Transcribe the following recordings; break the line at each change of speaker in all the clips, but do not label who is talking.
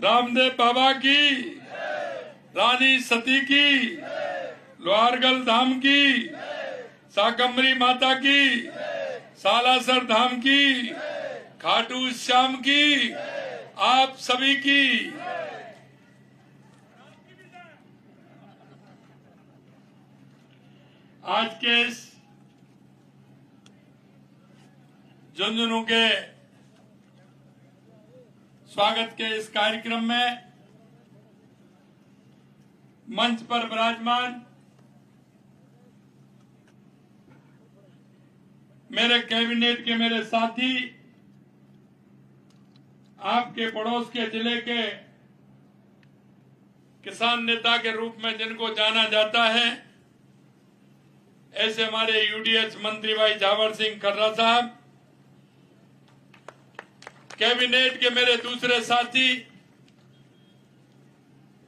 रामदेव बाबा की, रानी सती की, लोहारगल धाम की, शाकंभरी माता की, सालासर धाम की, खाटू श्याम की, आप सभी की। आज के इस झुंझुनू के स्वागत के इस कार्यक्रम में मंच पर विराजमान मेरे कैबिनेट के मेरे साथी, आपके पड़ोस के जिले के किसान नेता के रूप में जिनको जाना जाता है, ऐसे हमारे यूडीएच मंत्री भाई जावर सिंह खर्रा साहब, कैबिनेट के मेरे दूसरे साथी,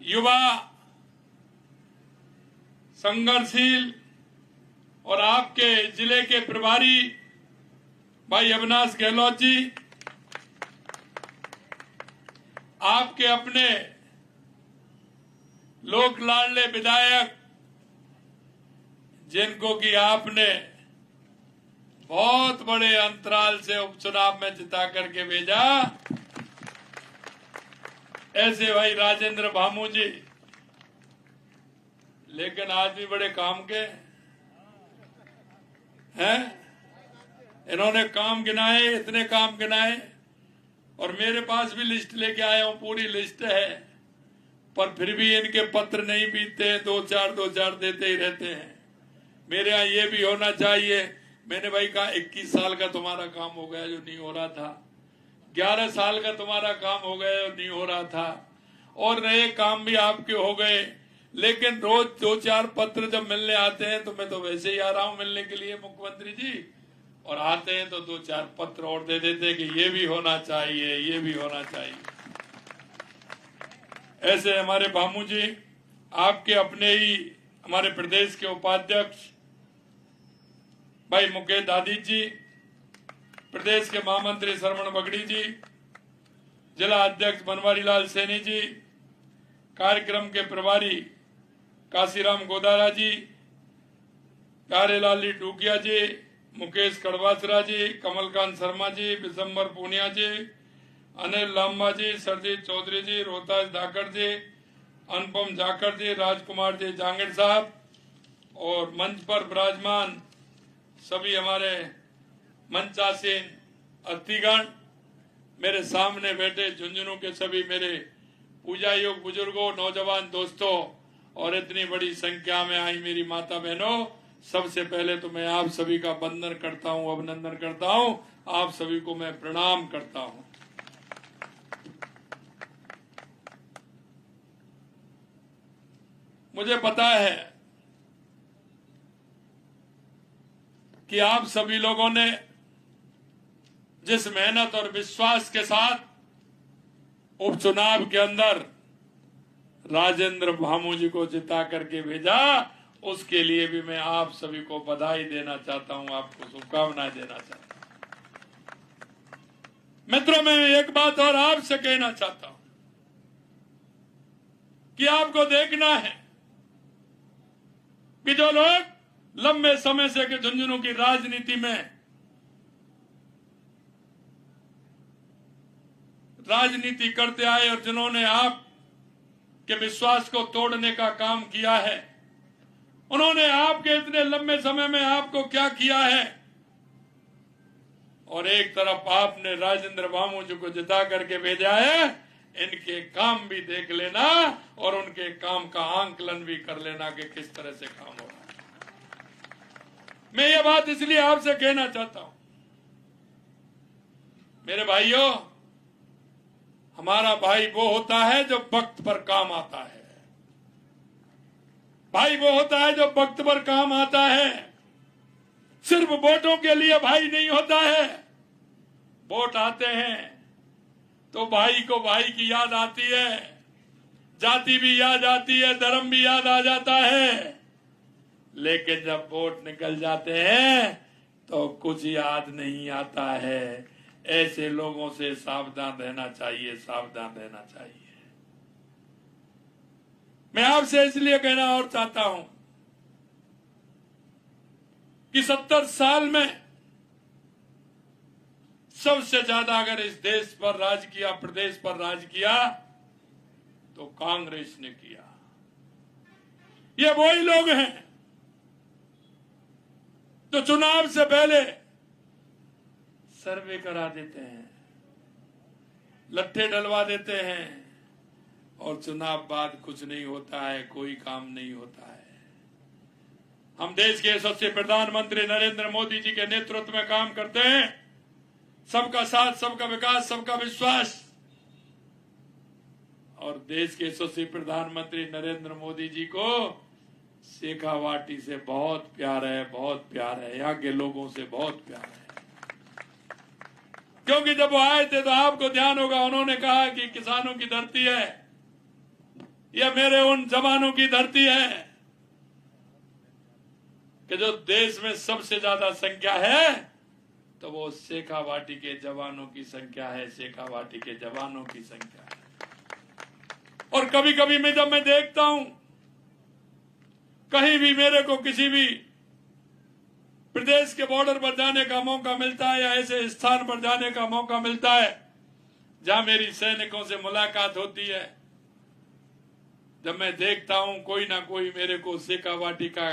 युवा संघर्षशील और आपके जिले के प्रभारी भाई अविनाश गहलोत जी, आपके अपने लोक लाडले विधायक जिनको कि आपने बहुत बड़े अंतराल से उपचुनाव में जिता करके भेजा, ऐसे भाई राजेंद्र भामू जी, लेकिन आदमी बड़े काम के हैं। इन्होंने काम गिनाए, इतने काम गिनाए, और मेरे पास भी लिस्ट लेके आया हूं, पूरी लिस्ट है, पर फिर भी इनके पत्र नहीं बीतते हैं, दो चार देते ही रहते हैं। मेरे यहाँ ये भी होना चाहिए। मैंने भाई कहा 21 साल का तुम्हारा काम हो गया जो नहीं हो रहा था, 11 साल का तुम्हारा काम हो गया जो नहीं हो रहा था, और नए काम भी आपके हो गए, लेकिन रोज 2-4 पत्र जब मिलने आते हैं तो मैं तो वैसे ही आ रहा हूं मिलने के लिए मुख्यमंत्री जी, और आते हैं तो 2-4 पत्र और दे देते कि ये भी होना चाहिए, ये भी होना चाहिए। ऐसे हमारे भामू जी, आपके अपने ही हमारे प्रदेश के उपाध्यक्ष भाई मुकेश दादी जी, प्रदेश के महामंत्री श्रवण बगड़ी जी, जिला अध्यक्ष बनवारी लाल सैनी जी, कार्यक्रम के प्रभारी काशीराम गोदारा जी, प्यारेलाल डूकिया जी, मुकेश कड़वासरा जी, कमलकांत शर्मा जी, विशंबर पूनिया जी, अनिल लांबा जी, सरजीत चौधरी जी, रोहतास धाकड़ जी, अनुपम जाखड़ जी, राजकुमार जी जांगड़ साहब, और मंच पर विराजमान सभी हमारे मंचासीन अतिथिगण, मेरे सामने बैठे झुंझुनू के सभी मेरे पूजा योग बुजुर्गों, नौजवान दोस्तों, और इतनी बड़ी संख्या में आई मेरी माता बहनों, सबसे पहले तो मैं आप सभी का वंदन करता हूं, अभिनंदन करता हूं, आप सभी को मैं प्रणाम करता हूं। मुझे पता है कि आप सभी लोगों ने जिस मेहनत और विश्वास के साथ उपचुनाव के अंदर राजेंद्र भामू जी को जिता करके भेजा, उसके लिए भी मैं आप सभी को बधाई देना चाहता हूं, आपको शुभकामनाएं देना चाहता हूं। मित्रों, मैं एक बात और आपसे कहना चाहता हूं कि आपको देखना है कि जो लोग लंबे समय से के झुंझुनू की राजनीति में राजनीति करते आए और जिन्होंने आप के विश्वास को तोड़ने का काम किया है, उन्होंने आपके इतने लंबे समय में आपको क्या किया है, और एक तरफ आपने राजेंद्र भामू जी को जिता करके भेजा है, इनके काम भी देख लेना और उनके काम का आंकलन भी कर लेना कि किस तरह से काम हो रहा है। मैं ये बात इसलिए आपसे कहना चाहता हूं, मेरे भाइयों, हमारा भाई वो होता है जो वक्त पर काम आता है। भाई वो होता है जो वक्त पर काम आता है। सिर्फ वोटों के लिए भाई नहीं होता है। वोट आते हैं तो भाई को भाई की याद आती है, जाति भी याद आती है, धर्म भी याद आ जाता है, लेकिन जब वोट निकल जाते हैं तो कुछ याद नहीं आता है। ऐसे लोगों से सावधान रहना चाहिए, सावधान रहना चाहिए। मैं आपसे इसलिए कहना और चाहता हूं कि 70 साल में सबसे ज्यादा अगर इस देश पर राज किया, प्रदेश पर राज किया, तो कांग्रेस ने किया। ये वही लोग हैं जो चुनाव से पहले सर्वे करा देते हैं, लट्ठे डलवा देते हैं और चुनाव बाद कुछ नहीं होता है, कोई काम नहीं होता है। हम देश के यशस्वी प्रधानमंत्री नरेंद्र मोदी जी के नेतृत्व में काम करते हैं। सबका साथ, सबका विकास, सबका विश्वास। और देश के यशस्वी प्रधानमंत्री नरेंद्र मोदी जी को शेखावाटी से बहुत प्यार है, बहुत प्यार है, यहाँ के लोगों से बहुत प्यार है। क्योंकि जब वो आए थे तो आपको ध्यान होगा, उन्होंने कहा कि किसानों की धरती है, यह मेरे उन जवानों की धरती है कि जो देश में सबसे ज्यादा संख्या है, तो वो शेखावाटी के जवानों की संख्या है, शेखावाटी के जवानों की संख्या है। और कभी कभी जब मैं देखता हूं कहीं भी मेरे को किसी भी प्रदेश के बॉर्डर पर जाने का मौका मिलता है या ऐसे स्थान पर जाने का मौका मिलता है जहां मेरी सैनिकों से मुलाकात होती है, जब मैं देखता हूं कोई ना कोई मेरे को शेखावाटी का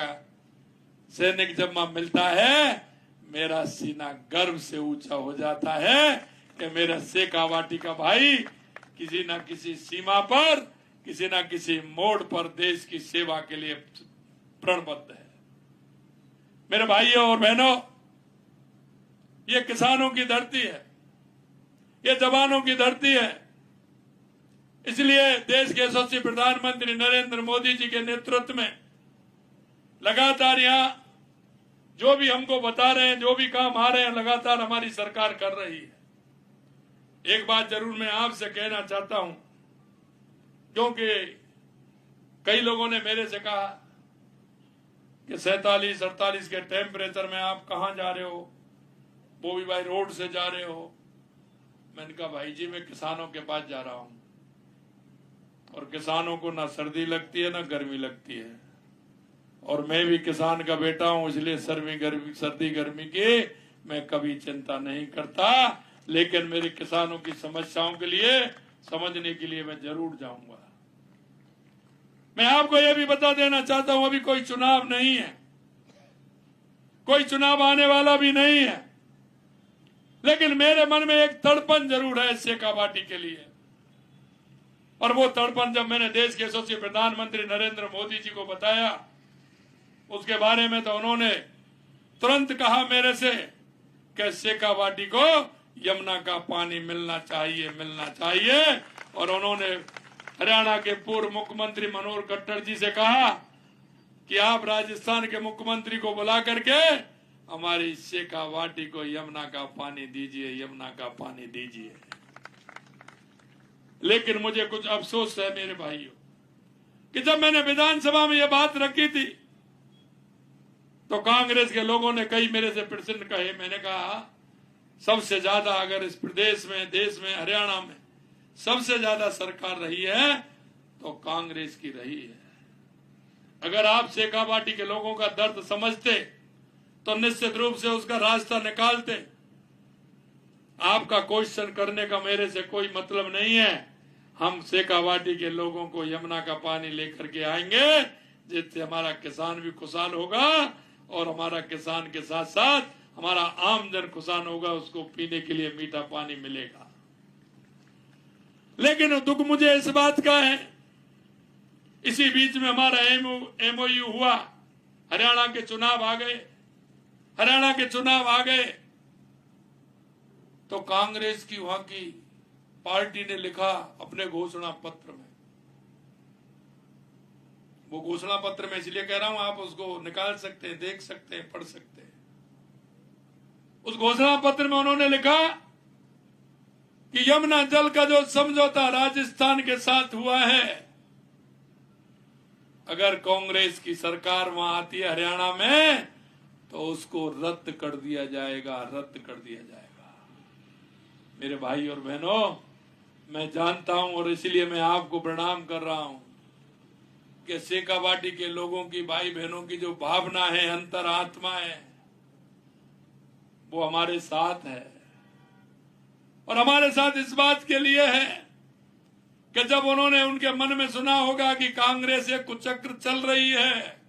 सैनिक जब मिलता है, मेरा सीना गर्व से ऊंचा हो जाता है कि मेरा शेखावाटी का भाई किसी ना किसी सीमा पर, किसी ना किसी मोड़ पर देश की सेवा के लिए प्रणबद्ध है। मेरे भाइयों और बहनों, ये किसानों की धरती है, ये जवानों की धरती है। इसलिए देश के यशस्वी प्रधानमंत्री नरेंद्र मोदी जी के नेतृत्व में लगातार यहां जो भी हमको बता रहे हैं, जो भी काम आ रहे हैं, लगातार हमारी सरकार कर रही है। एक बात जरूर मैं आपसे कहना चाहता हूं, क्योंकि कई लोगों ने मेरे से कहा कि 47-48 के टेम्परेचर में आप कहां जा रहे हो, वो भी भाई रोड से जा रहे हो। मैंने कहा भाई जी, मैं किसानों के पास जा रहा हूं, और किसानों को ना सर्दी लगती है ना गर्मी लगती है, और मैं भी किसान का बेटा हूं, इसलिए सर्दी गर्मी की मैं कभी चिंता नहीं करता। लेकिन मेरे किसानों की समस्याओं के लिए समझने के लिए मैं जरूर जाऊंगा। मैं आपको यह भी बता देना चाहता हूं, अभी कोई चुनाव नहीं है, कोई चुनाव आने वाला भी नहीं है, लेकिन मेरे मन में एक तड़पन जरूर है शेखावाटी के लिए। और वो तड़पन जब मैंने देश के यशस्वी प्रधानमंत्री नरेंद्र मोदी जी को बताया, उसके बारे में तो उन्होंने तुरंत कहा मेरे से कि शेखावाटी को यमुना का पानी मिलना चाहिए, मिलना चाहिए। और उन्होंने हरियाणा के पूर्व मुख्यमंत्री मनोहर खट्टर जी से कहा कि आप राजस्थान के मुख्यमंत्री को बुला करके हमारी शेखावाटी को यमुना का पानी दीजिए, यमुना का पानी दीजिए। लेकिन मुझे कुछ अफसोस है मेरे भाइयों कि जब मैंने विधानसभा में यह बात रखी थी तो कांग्रेस के लोगों ने कई मेरे से प्रश्न कहे। मैंने कहा सबसे ज्यादा अगर इस प्रदेश में, देश में, हरियाणा में सबसे ज्यादा सरकार रही है तो कांग्रेस की रही है। अगर आप शेखावाटी के लोगों का दर्द समझते तो निश्चित रूप से उसका रास्ता निकालते। आपका क्वेश्चन करने का मेरे से कोई मतलब नहीं है। हम शेखावाटी के लोगों को यमुना का पानी लेकर के आएंगे, जिससे हमारा किसान भी खुशहाल होगा और हमारा किसान के साथ साथ हमारा आम जन खुशहाल होगा, उसको पीने के लिए मीठा पानी मिलेगा। लेकिन दुख मुझे इस बात का है, इसी बीच में हमारा एमओयू हुआ, हरियाणा के चुनाव आ गए, हरियाणा के चुनाव आ गए तो कांग्रेस की वहां की पार्टी ने लिखा अपने घोषणा पत्र में, वो घोषणा पत्र में इसलिए कह रहा हूं, आप उसको निकाल सकते हैं, देख सकते हैं, पढ़ सकते हैं। उस घोषणा पत्र में उन्होंने लिखा कि यमुना जल का जो समझौता राजस्थान के साथ हुआ है, अगर कांग्रेस की सरकार वहां आती है हरियाणा में तो उसको रद्द कर दिया जाएगा, रद्द कर दिया जाएगा। मेरे भाई और बहनों, मैं जानता हूं और इसलिए मैं आपको प्रणाम कर रहा हूं कि शेखावाटी के लोगों की, भाई बहनों की जो भावना है, अंतरात्मा है, वो हमारे साथ है। और हमारे साथ इस बात के लिए है कि जब उन्होंने उनके मन में सुना होगा कि कांग्रेस एक कुचक्र चल रही है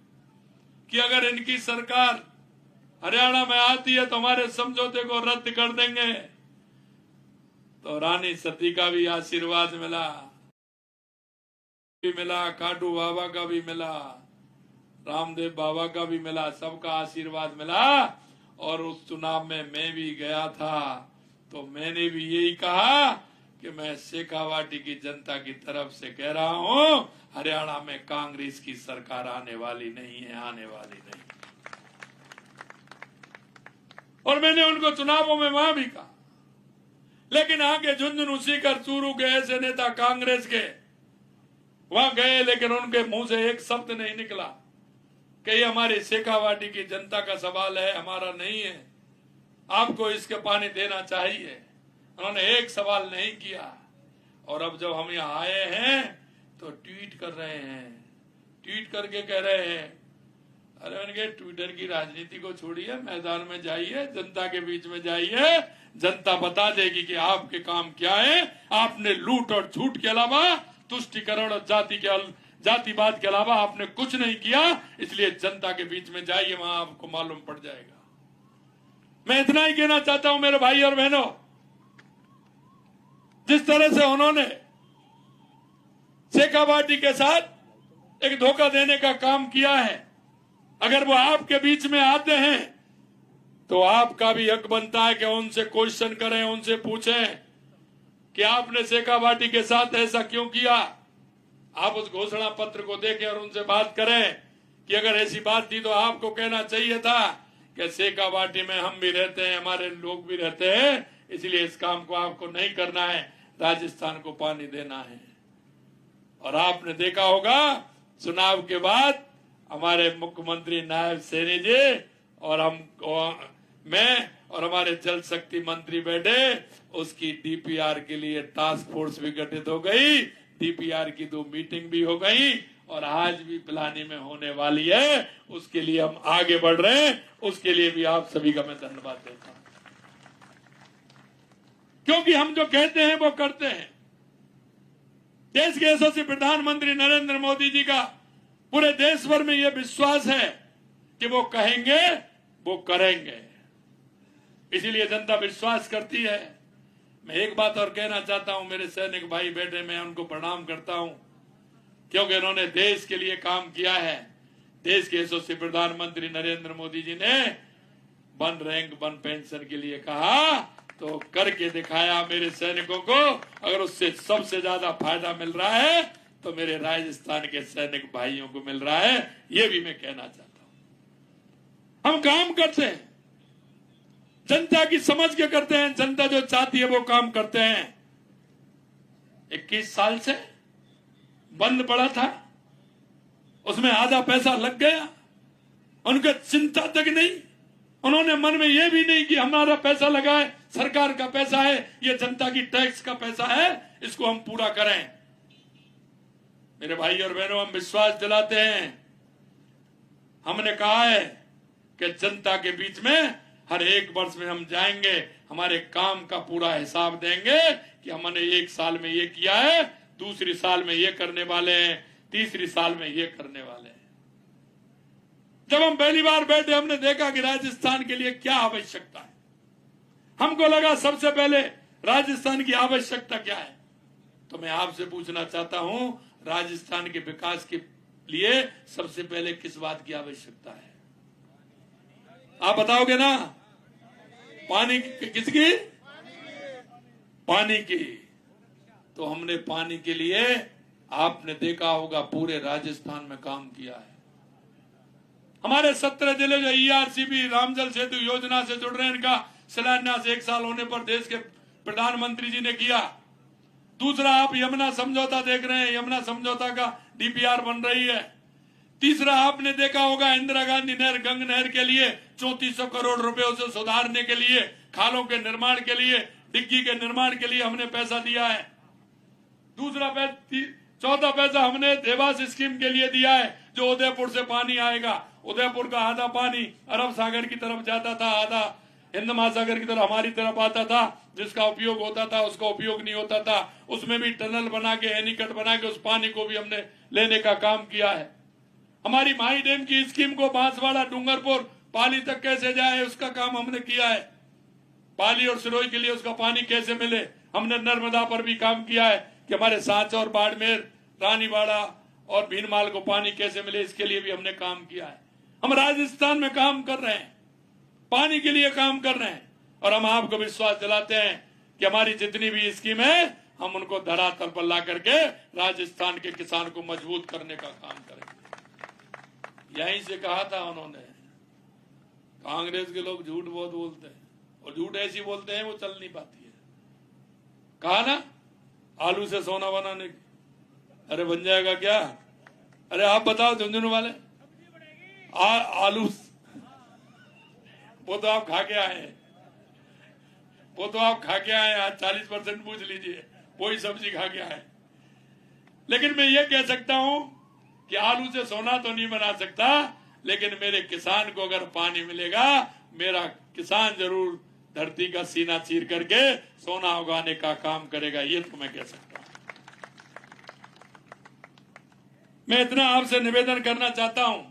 कि अगर इनकी सरकार हरियाणा में आती है तो हमारे समझौते को रद्द कर देंगे, तो रानी सती का भी आशीर्वाद मिला, खाटू बाबा का भी मिला, रामदेव बाबा का भी मिला, सबका आशीर्वाद मिला। और उस चुनाव में मैं भी गया था, तो मैंने भी यही कहा कि मैं शेखावाटी की जनता की तरफ से कह रहा हूं, हरियाणा में कांग्रेस की सरकार आने वाली नहीं है, आने वाली नहीं। और मैंने उनको चुनावों में वहां भी कहा, लेकिन आगे झुंझुनू, सीकर, चूरू के ऐसे नेता कांग्रेस के वहां गए, लेकिन उनके मुंह से एक शब्द नहीं निकला कि ये हमारी शेखावाटी की जनता का सवाल है, हमारा नहीं है, आपको इसके पानी देना चाहिए। उन्होंने एक सवाल नहीं किया। और अब जब हम यहाँ आए हैं तो ट्वीट कर रहे हैं, ट्वीट करके कह रहे हैं, अरे उनके ट्विटर की राजनीति को छोड़िए, मैदान में जाइए, जनता के बीच में जाइए, जनता बता देगी कि आपके काम क्या है। आपने लूट और झूठ के अलावा, तुष्टिकरण और जातिवाद के अलावा आपने कुछ नहीं किया, इसलिए जनता के बीच में जाइए, वहां आपको मालूम पड़ जाएगा। मैं इतना ही कहना चाहता हूं मेरे भाई और बहनों, जिस तरह से उन्होंने शेखावाटी के साथ एक धोखा देने का काम किया है, अगर वो आपके बीच में आते हैं तो आपका भी हक बनता है कि उनसे क्वेश्चन करें, उनसे पूछें कि आपने शेखावाटी के साथ ऐसा क्यों किया। आप उस घोषणा पत्र को देखें और उनसे बात करें कि अगर ऐसी बात थी तो आपको कहना चाहिए था कि शेखावाटी में हम भी रहते हैं, हमारे लोग भी रहते हैं, इसलिए इस काम को आपको नहीं करना है, राजस्थान को पानी देना है। और आपने देखा होगा चुनाव के बाद हमारे मुख्यमंत्री नायब सैनी जी और मैं और हमारे जल शक्ति मंत्री बैठे, उसकी डीपीआर के लिए टास्क फोर्स भी गठित हो गई, डीपीआर की 2 मीटिंग भी हो गई और आज भी पिलानी में होने वाली है। उसके लिए हम आगे बढ़ रहे हैं, उसके लिए भी आप सभी का मैं धन्यवाद देता हूं, क्योंकि हम जो कहते हैं वो करते हैं। देश के यशस्वी प्रधानमंत्री नरेंद्र मोदी जी का पूरे देश भर में यह विश्वास है कि वो कहेंगे वो करेंगे, इसीलिए जनता विश्वास करती है। मैं एक बात और कहना चाहता हूं, मेरे सैनिक भाई बैठे, मैं उनको प्रणाम करता हूं, क्योंकि उन्होंने देश के लिए काम किया है। देश के यशस्वी प्रधानमंत्री नरेंद्र मोदी जी ने वन रैंक वन पेंशन के लिए कहा तो करके दिखाया। मेरे सैनिकों को अगर उससे सबसे ज्यादा फायदा मिल रहा है तो मेरे राजस्थान के सैनिक भाइयों को मिल रहा है, ये भी मैं कहना चाहता हूं। हम काम करते हैं, जनता की समझ के करते हैं, जनता जो चाहती है वो काम करते हैं। 21 साल से बंद पड़ा था, उसमें आधा पैसा लग गया, उनका चिंता तक नहीं। उन्होंने मन में यह भी नहीं कि हमारा पैसा लगा है, सरकार का पैसा है, ये जनता की टैक्स का पैसा है, इसको हम पूरा करें। मेरे भाई और बहनों, हम विश्वास दिलाते हैं, हमने कहा है कि जनता के बीच में हर 1 वर्ष में हम जाएंगे, हमारे काम का पूरा हिसाब देंगे कि हमने 1 साल में ये किया है, दूसरी साल में ये करने वाले हैं, तीसरी साल में ये करने वाले हैं। जब हम पहली बार बैठे, हमने देखा कि राजस्थान के लिए क्या आवश्यकता है। हमको लगा सबसे पहले राजस्थान की आवश्यकता क्या है, तो मैं आपसे पूछना चाहता हूं, राजस्थान के विकास के लिए सबसे पहले किस बात की आवश्यकता है? आप बताओगे ना? पानी किसकी? पानी की। तो हमने पानी के लिए, आपने देखा होगा, पूरे राजस्थान में काम किया है। हमारे 17 जिले जो ERCB रामजल सेतु योजना से जुड़ रहे हैं, इनका शिलान्यास 1 साल होने पर देश के प्रधानमंत्री जी ने किया। दूसरा, आप यमुना समझौता देख रहे हैं, यमुना समझौता का DPR बन रही है। तीसरा, आपने देखा होगा इंदिरा गांधी नहर, गंग नहर के लिए 3400 करोड़ रुपए उसे सुधारने के लिए, खालों के निर्माण के लिए, डिग्गी के निर्माण के लिए हमने पैसा दिया है। दूसरा, 14 पैसा हमने देवास स्कीम के लिए दिया है, जो उदयपुर से पानी आएगा। उदयपुर का आधा पानी अरब सागर की तरफ जाता था, आधा हिंद महासागर की तरफ हमारी तरफ आता था, जिसका उपयोग होता था उसका उपयोग नहीं होता था। उसमें भी टनल बना के, एनीकट बना के उस पानी को भी हमने लेने का काम किया है। हमारी माही डैम की स्कीम को बांसवाड़ा, डूंगरपुर, पाली तक कैसे जाए उसका काम हमने किया है। पाली और सिरोही के लिए उसका पानी कैसे मिले, हमने नर्मदा पर भी काम किया है कि हमारे सांचौर, बाड़मेर, रानीवाड़ा और भीनमाल को पानी कैसे मिले, इसके लिए भी हमने काम किया है। हम राजस्थान में काम कर रहे हैं, पानी के लिए काम कर रहे हैं, और हम आपको विश्वास दिलाते हैं कि हमारी जितनी भी स्कीम है हम उनको धरातल पर ला करके राजस्थान के किसान को मजबूत करने का काम करेंगे। यहीं से कहा था उन्होंने, कांग्रेस के लोग झूठ बहुत बोलते हैं और झूठ ऐसी बोलते हैं वो चल नहीं पाती है। कहा ना आलू से सोना बनाने की, अरे बन जाएगा क्या? अरे आप बताओ झुंझुनू वाले, आलू वो तो आप खा के आए हैं, वो तो आप खा के आए, आज 40% पूछ लीजिए, वही सब्जी खा के आए। लेकिन मैं ये कह सकता हूं कि आलू से सोना तो नहीं बना सकता, लेकिन मेरे किसान को अगर पानी मिलेगा, मेरा किसान जरूर धरती का सीना चीर करके सोना उगाने का काम करेगा, ये तो मैं कह सकता हूं। मैं इतना आपसे निवेदन करना चाहता हूं।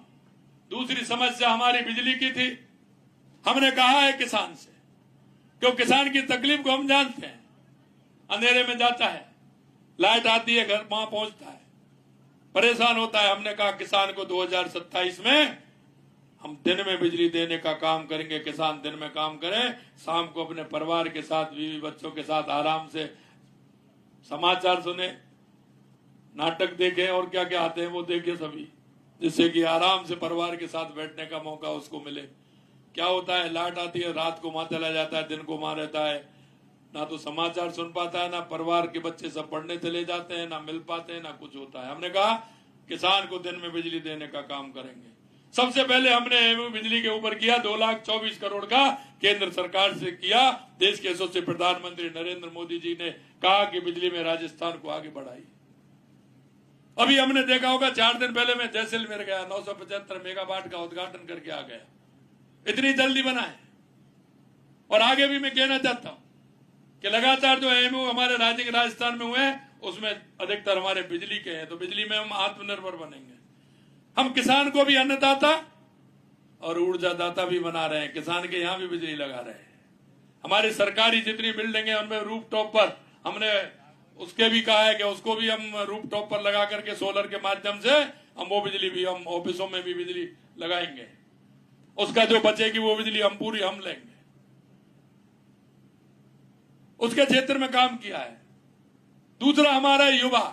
दूसरी समस्या हमारी बिजली की थी। हमने कहा है किसान से, क्यों किसान की तकलीफ को हम जानते हैं। अंधेरे में जाता है, लाइट आती है, घर वहां पहुंचता है, परेशान होता है। हमने कहा किसान को 2027 में हम दिन में बिजली देने का काम करेंगे। किसान दिन में काम करें, शाम को अपने परिवार के साथ, बीवी बच्चों के साथ आराम से समाचार सुने, नाटक देखें और क्या क्या आते हैं वो देखे सभी, जिससे कि आराम से परिवार के साथ बैठने का मौका उसको मिले। क्या होता है, लाइट आती है, रात को वहां चला जाता है, दिन को वहां रहता है, ना तो समाचार सुन पाता है, ना परिवार के बच्चे सब पढ़ने चले जाते हैं, ना मिल पाते हैं, ना कुछ होता है। हमने कहा किसान को दिन में बिजली देने का काम करेंगे। सबसे पहले हमने एमयू बिजली के ऊपर किया, 2,24 करोड़ का केंद्र सरकार से किया। देश के यशस्वी प्रधानमंत्री नरेंद्र मोदी जी ने कहा कि बिजली में राजस्थान को आगे बढ़ाई। अभी हमने देखा होगा, 4 दिन पहले मैं जैसलमेर गया, 975 मेगावाट का उद्घाटन करके आ गया। इतनी जल्दी बना है। और आगे भी मैं कहना चाहता हूं कि लगातार जो एमयू हमारे राज्य के राजस्थान में हुए हैं, उसमें अधिकतर हमारे बिजली के हैं। तो बिजली में हम आत्मनिर्भर बनेंगे। हम किसान को भी अन्नदाता और ऊर्जा दाता भी बना रहे हैं। किसान के यहां भी बिजली लगा रहे हैं। हमारी सरकारी जितनी बिल्डिंग है उनमें रूफ टॉप पर हमने उसके भी कहा है कि उसको भी हम रूफ टॉप पर लगा करके सोलर के माध्यम से हम वो बिजली भी, हम ऑफिसों में भी बिजली लगाएंगे। उसका जो बचेगी वो बिजली हम पूरी हम लेंगे। उसके क्षेत्र में काम किया है। दूसरा हमारा युवा,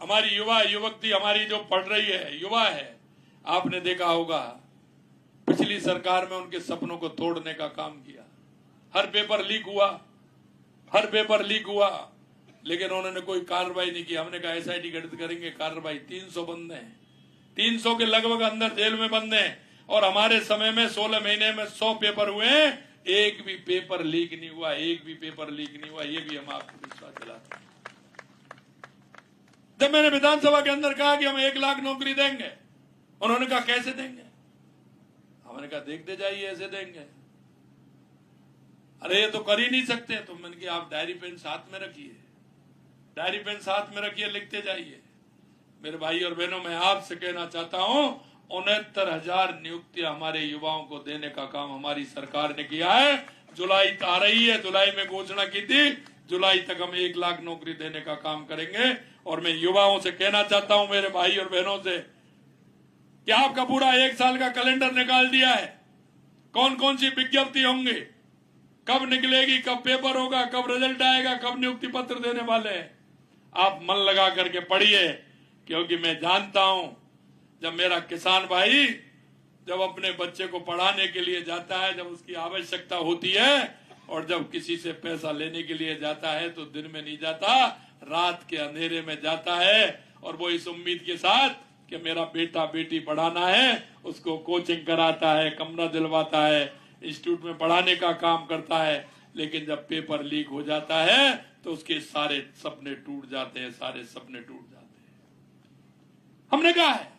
हमारी युवा युवती, हमारी जो पढ़ रही है, युवा है। आपने देखा होगा पिछली सरकार में उनके सपनों को तोड़ने का काम किया। हर पेपर लीक हुआ, हर पेपर लीक हुआ, लेकिन उन्होंने कोई कार्रवाई नहीं की। हमने कहा एसआईटी गठित करेंगे, कार्रवाई। 300 बंदे हैं, 300 के लगभग अंदर जेल में बंदे हैं। और हमारे समय में 16 महीने में 100 पेपर हुए, एक भी पेपर लीक नहीं हुआ, एक भी पेपर लीक नहीं हुआ। ये भी हम आपको विश्वास दिलाते हैं। जब मैंने विधानसभा के अंदर कहा कि हम 1 लाख नौकरी देंगे, उन्होंने कहा कैसे देंगे? हमने कहा देखते जाइए, ऐसे देंगे। अरे ये तो कर ही नहीं सकते। तो मैंने कहा आप डायरी पेन साथ में रखिए, डायरी पेन साथ में रखिए, लिखते जाइए। मेरे भाई और बहनों, मैं आपसे कहना चाहता हूं 69,000 नियुक्तियां हमारे युवाओं को देने का काम हमारी सरकार ने किया है। जुलाई आ रही है, जुलाई में घोषणा की थी, जुलाई तक हम 1 लाख नौकरी देने का काम करेंगे। और मैं युवाओं से कहना चाहता हूं, मेरे भाई और बहनों से, कि आपका पूरा 1 साल का कैलेंडर निकाल दिया है। कौन कौन सी विज्ञप्ति होंगे, कब निकलेगी, कब पेपर होगा, कब रिजल्ट आएगा, कब नियुक्ति पत्र देने वाले हैं। आप मन लगा करके पढ़िए, क्योंकि मैं जानता हूं जब मेरा किसान भाई जब अपने बच्चे को पढ़ाने के लिए जाता है, जब उसकी आवश्यकता होती है, और जब किसी से पैसा लेने के लिए जाता है, तो दिन में नहीं जाता, रात के अंधेरे में जाता है। और वो इस उम्मीद के साथ कि मेरा बेटा बेटी पढ़ाना है, उसको कोचिंग कराता है, कमरा दिलवाता है, इंस्टीट्यूट में पढ़ाने का काम करता है। लेकिन जब पेपर लीक हो जाता है तो उसके सारे सपने टूट जाते हैं, सारे सपने टूट जाते हैं। हमने कहा है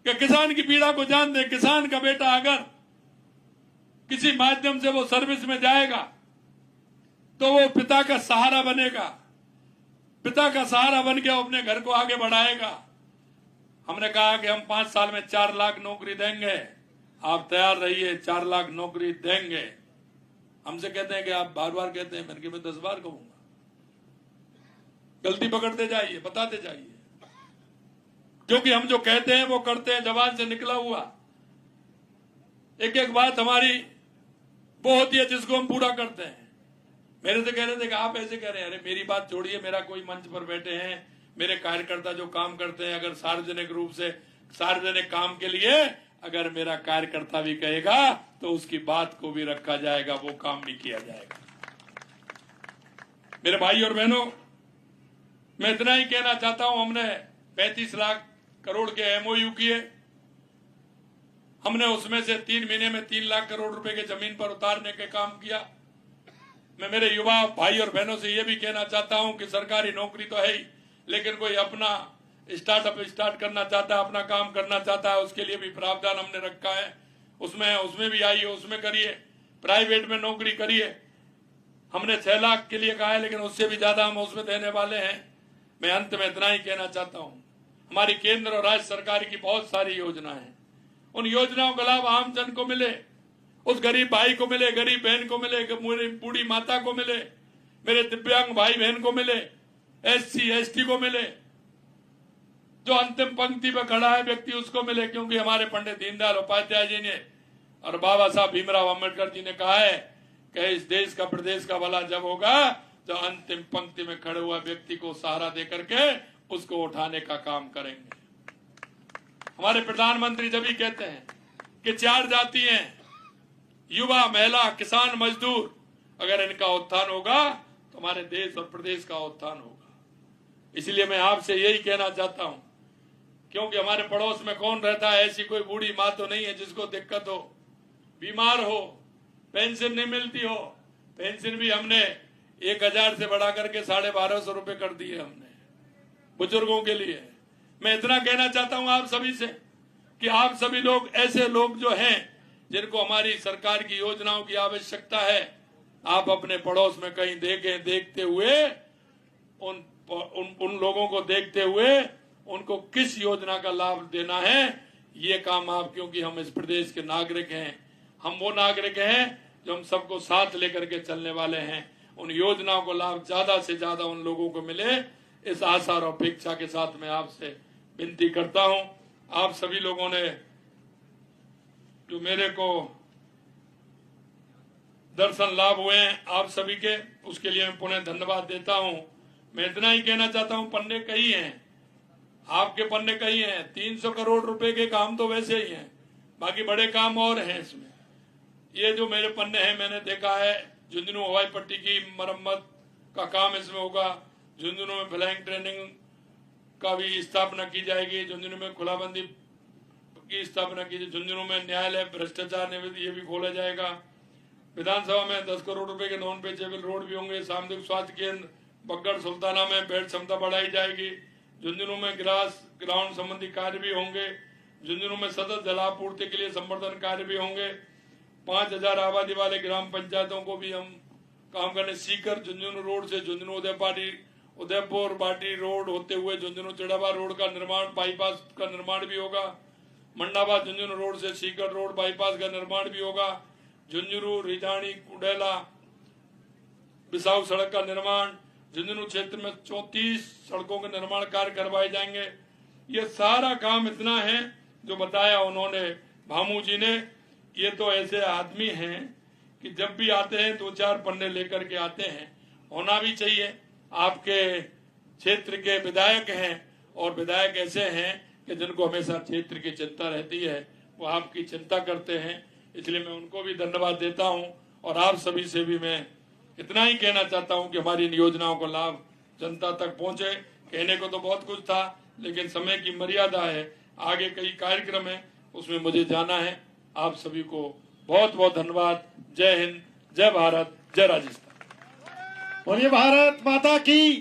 कि किसान की पीड़ा को जान दे। किसान का बेटा अगर किसी माध्यम से वो सर्विस में जाएगा तो वो पिता का सहारा बनेगा, पिता का सहारा बन के अपने घर को आगे बढ़ाएगा। हमने कहा कि हम 5 साल में 4 लाख नौकरी देंगे, आप तैयार रहिए, 4 लाख नौकरी देंगे। हमसे कहते हैं कि आप बार बार कहते हैं, मैंने 10 बार कहूंगा। गलती पकड़ते जाइए, बताते जाइए, क्योंकि हम जो कहते हैं वो करते हैं, जबान से निकला हुआ। एक एक बात हमारी वो होती है जिसको हम पूरा करते हैं। मेरे से कह रहे थे कि आप ऐसे कह रहे हैं। अरे मेरी बात छोड़िए, मेरा कोई मंच पर बैठे हैं, मेरे कार्यकर्ता जो काम करते हैं, अगर सार्वजनिक रूप से सार्वजनिक काम के लिए अगर मेरा कार्यकर्ता भी कहेगा तो उसकी बात को भी रखा जाएगा, वो काम भी किया जाएगा। मेरे भाई और बहनों, मैं इतना ही कहना चाहता हूं, हमने 35 लाख करोड़ के एमओयू किए। हमने उसमें से 3 महीने में 3 लाख करोड़ रुपए के जमीन पर उतारने के काम किया। मैं मेरे युवा भाई और बहनों से यह भी कहना चाहता हूं कि सरकारी नौकरी तो है ही, लेकिन कोई अपना स्टार्टअप स्टार्ट करना चाहता है, अपना काम करना चाहता है, उसके लिए भी प्रावधान हमने रखा है। उसमें भी आइए, उसमें करिए, प्राइवेट में नौकरी करिए। हमने 6 लाख के लिए कहा है, लेकिन उससे भी ज्यादा हम उसमें देने वाले हैं। मैं अंत में इतना ही कहना चाहता हूं, हमारी केंद्र और राज्य सरकार की बहुत सारी योजनाएं हैं। उन योजनाओं का लाभ आम जन को मिले, उस गरीब भाई को मिले, गरीब बहन को मिले, बूढ़ी माता को मिले, मेरे दिव्यांग भाई बहन को मिले, SC ST को मिले, जो अंतिम पंक्ति में खड़ा है व्यक्ति उसको मिले। क्योंकि हमारे पंडित दीनदयाल उपाध्याय जी ने और बाबा साहब भीमराव अम्बेडकर जी ने कहा है कि इस देश का प्रदेश का भला जब होगा जो अंतिम पंक्ति में खड़े हुआ व्यक्ति को सहारा दे करके उसको उठाने का काम करेंगे। हमारे प्रधानमंत्री जब भी कहते हैं कि 4 जाति हैं, युवा, महिला, किसान, मजदूर, अगर इनका उत्थान होगा तो हमारे देश और प्रदेश का उत्थान होगा। इसलिए मैं आपसे यही कहना चाहता हूं, क्योंकि हमारे पड़ोस में कौन रहता है, ऐसी कोई बूढ़ी माँ तो नहीं है जिसको दिक्कत हो, बीमार हो, पेंशन नहीं मिलती हो। पेंशन भी हमने 1000 से बढ़ा करके 1250 रुपए कर दिए हमने बुजुर्गों के लिए। मैं इतना कहना चाहता हूं आप सभी से कि आप सभी लोग ऐसे लोग जो हैं जिनको हमारी सरकार की योजनाओं की आवश्यकता है, आप अपने पड़ोस में कहीं देखें, देखते हुए उन लोगों को देखते हुए उनको किस योजना का लाभ देना है, ये काम आप, क्योंकि हम इस प्रदेश के नागरिक हैं, हम वो नागरिक हैं जो हम सबको साथ लेकर के चलने वाले हैं। उन योजनाओं को लाभ ज्यादा से ज्यादा उन लोगों को मिले, इस आशा और अपेक्षा के साथ मैं आपसे विनती करता हूं। आप सभी लोगों ने जो मेरे को दर्शन लाभ हुए हैं आप सभी के, उसके लिए मैं पुनः धन्यवाद देता हूं। मैं इतना ही कहना चाहता हूं, पन्ने कई हैं, आपके पन्ने कई हैं। 300 करोड़ रुपए के काम तो वैसे ही हैं, बाकी बड़े काम और हैं इसमें। ये जो मेरे पन्ने हैं, मैंने देखा है झुंझुनू हवाई पट्टी की मरम्मत का काम इसमें होगा, झुंझुनू में फ्लाइंग ट्रेनिंग का भी स्थापना की जाएगी, झुंझुनू में खुलाबंदी की स्थापना की, झुंझुनू में न्यायालय भ्रष्टाचार निवेदित ये भी खोला जाएगा। विधानसभा में 10 करोड़ रुपए के नॉन पेचेबल रोड भी होंगे। सामुदायिक स्वास्थ्य केंद्र बग्गड़ सुल्ताना में बेड क्षमता बढ़ाई जाएगी। झुंझुनू में ग्राउंड संबंधी कार्य भी होंगे। झुंझुनू में सतत जलापूर्ति के लिए संवर्धन कार्य भी होंगे। 5000 आबादी वाले ग्राम पंचायतों को भी हम काम करने। सीकर झुंझुनू रोड से झुंझुनू उदयपुर बाटी रोड होते हुए झुंझुनू चिड़ावा रोड का निर्माण, बाईपास का निर्माण भी होगा। मंडावा झुंझुनू रोड से सीकर रोड बाईपास का निर्माण भी होगा। झुंझुनू रिजाणी कुडेला बिसाऊ सड़क का निर्माण, झुंझुनू क्षेत्र में 34 सड़कों के निर्माण कार्य करवाए जाएंगे। ये सारा काम इतना है जो बताया उन्होंने भामू जी ने। ये तो ऐसे आदमी हैं कि जब भी आते हैं 2-4 पन्ने लेकर के आते हैं, होना भी चाहिए। आपके क्षेत्र के विधायक हैं और विधायक ऐसे हैं कि जिनको हमेशा क्षेत्र की चिंता रहती है, वो आपकी चिंता करते हैं। इसलिए मैं उनको भी धन्यवाद देता हूं और आप सभी से भी मैं इतना ही कहना चाहता हूं कि हमारी इन योजनाओं का लाभ जनता तक पहुंचे। कहने को तो बहुत कुछ था, लेकिन समय की मर्यादा है, आगे कई कार्यक्रम है, उसमें मुझे जाना है। आप सभी को बहुत बहुत धन्यवाद। जय हिंद, जय भारत, जय राजस्थान।
बोलिए भारत माता की।